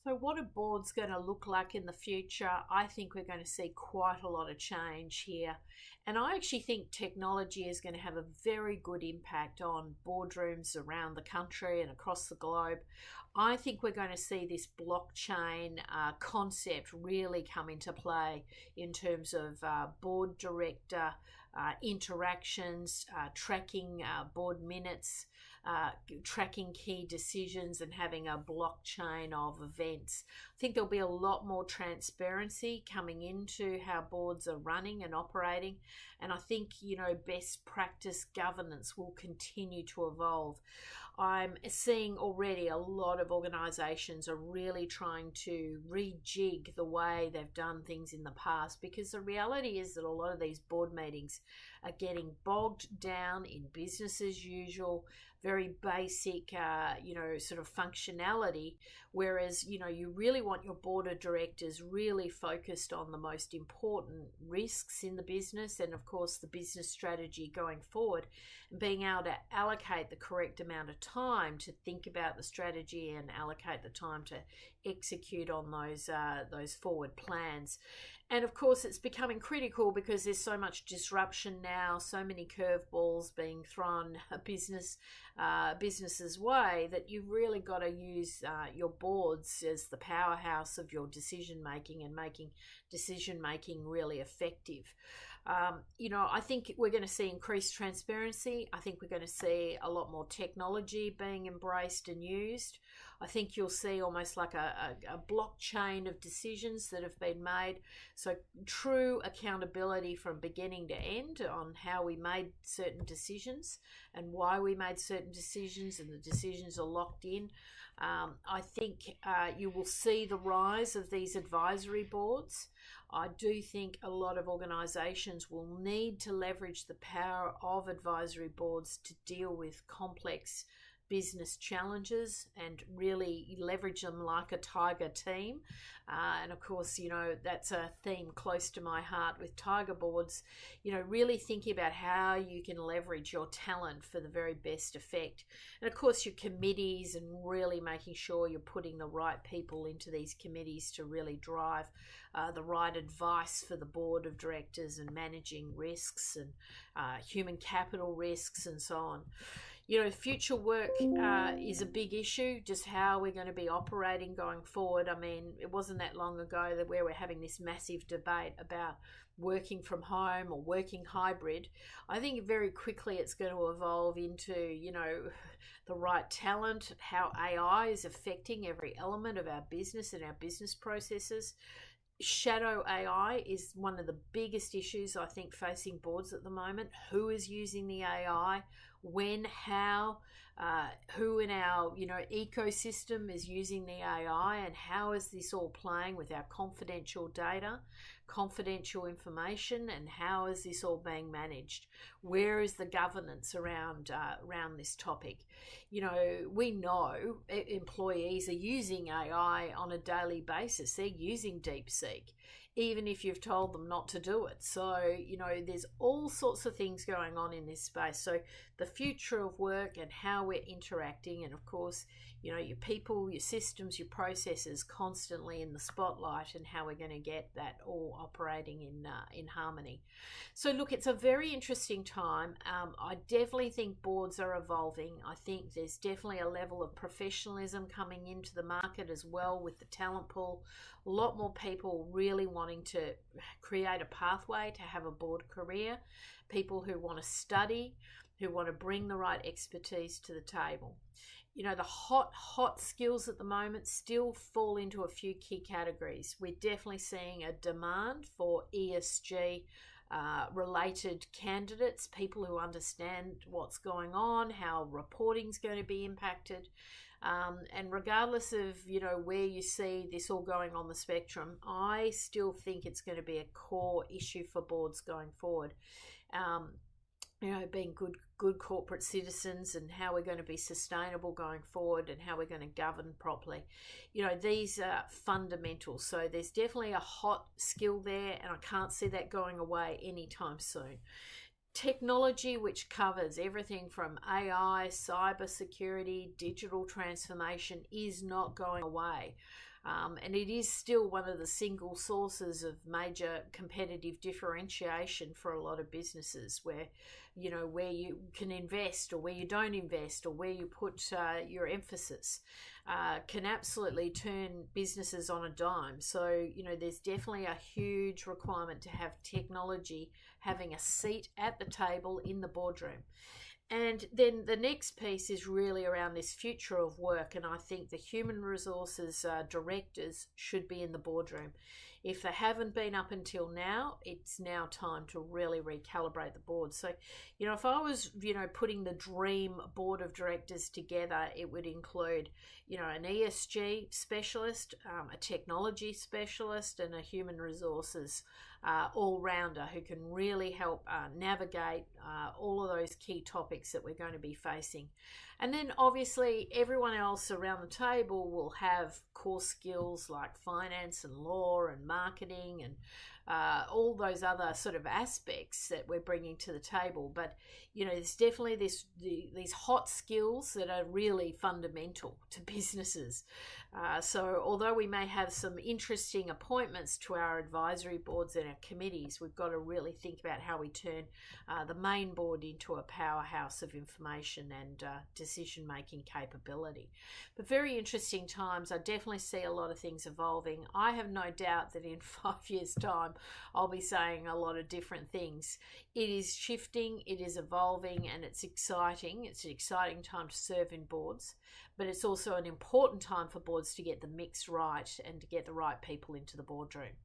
So, what a board's going to look like in the future, I think we're going to see quite a lot of change here. And I actually think technology is going to have a very good impact on boardrooms around the country and across the globe. I think we're going to see this blockchain concept really come into play in terms of board director interactions, tracking board minutes, tracking key decisions, and having a blockchain of events. I think there'll be a lot more transparency coming into how boards are running and operating. And I think, best practice governance will continue to evolve. I'm seeing already a lot of organisations are really trying to rejig the way they've done things in the past, because the reality is that a lot of these board meetings are getting bogged down in business as usual, very basic, sort of functionality. Whereas, you really want your board of directors really focused on the most important risks in the business and, of course, the business strategy going forward, and being able to allocate the correct amount of time to think about the strategy and allocate the time to execute on those forward plans. And of course, it's becoming critical because there's so much disruption now, so many curveballs being thrown business's way, that you've really got to use your boards as the powerhouse of your decision making and making decision making really effective. I think we're going to see increased transparency. I think we're going to see a lot more technology being embraced and used. I think you'll see almost like a blockchain of decisions that have been made. So true accountability from beginning to end on how we made certain decisions and why we made certain decisions, and the decisions are locked in. I think you will see the rise of these advisory boards. I do think a lot of organisations will need to leverage the power of advisory boards to deal with complex business challenges and really leverage them like a tiger team. And of course, that's a theme close to my heart with tiger boards, really thinking about how you can leverage your talent for the very best effect. And of course, your committees, and really making sure you're putting the right people into these committees to really drive the right advice for the board of directors, and managing risks and human capital risks and so on. Future work is a big issue, just how we're going to be operating going forward. I mean, it wasn't that long ago that we were having this massive debate about working from home or working hybrid. I think very quickly it's going to evolve into, the right talent, how AI is affecting every element of our business and our business processes. Shadow AI is one of the biggest issues, I think, facing boards at the moment. Who is using the AI? When, how, who in our ecosystem is using the AI, and how is this all playing with our confidential data, confidential information, and how is this all being managed? Where is the governance around this topic? We know employees are using AI on a daily basis. They're using DeepSeek, even if you've told them not to do it. So, there's all sorts of things going on in this space. So the future of work and how we're interacting, and of course, your people, your systems, your processes constantly in the spotlight, and how we're going to get that all operating in harmony. So look, it's a very interesting time. I definitely think boards are evolving. I think there's definitely a level of professionalism coming into the market as well with the talent pool. A lot more people really wanting to create a pathway to have a board career, people who want to study, who want to bring the right expertise to the table. The hot skills at the moment still fall into a few key categories. We're definitely seeing a demand for ESG related candidates, people who understand what's going on, how reporting's going to be impacted. And regardless of, where you see this all going on the spectrum, I still think it's going to be a core issue for boards going forward. Being good corporate citizens, and how we're going to be sustainable going forward, and how we're going to govern properly. These are fundamental. So there's definitely a hot skill there, and I can't see that going away anytime soon. Technology, which covers everything from AI, cyber security, digital transformation, is not going away. And it is still one of the single sources of major competitive differentiation for a lot of businesses, where where you can invest or where you don't invest, or where you put your emphasis, can absolutely turn businesses on a dime. So there's definitely a huge requirement to have technology having a seat at the table in the boardroom. And then the next piece is really around this future of work. And I think the human resources directors should be in the boardroom. If they haven't been up until now, it's now time to really recalibrate the board. So, if I was, putting the dream board of directors together, it would include, an ESG specialist, a technology specialist, and a human resources all-rounder who can really help navigate all of those key topics that we're going to be facing. And then obviously everyone else around the table will have core skills like finance and law and marketing and all those other sort of aspects that we're bringing to the table. But there's definitely these hot skills that are really fundamental to businesses. So although we may have some interesting appointments to our advisory boards and our committees, we've got to really think about how we turn the main board into a powerhouse of information and decision-making capability. But very interesting times. I definitely see a lot of things evolving. I have no doubt that in 5 years' time, I'll be saying a lot of different things. It is shifting, it is evolving, and it's exciting. It's an exciting time to serve in boards, but it's also an important time for boards to get the mix right and to get the right people into the boardroom.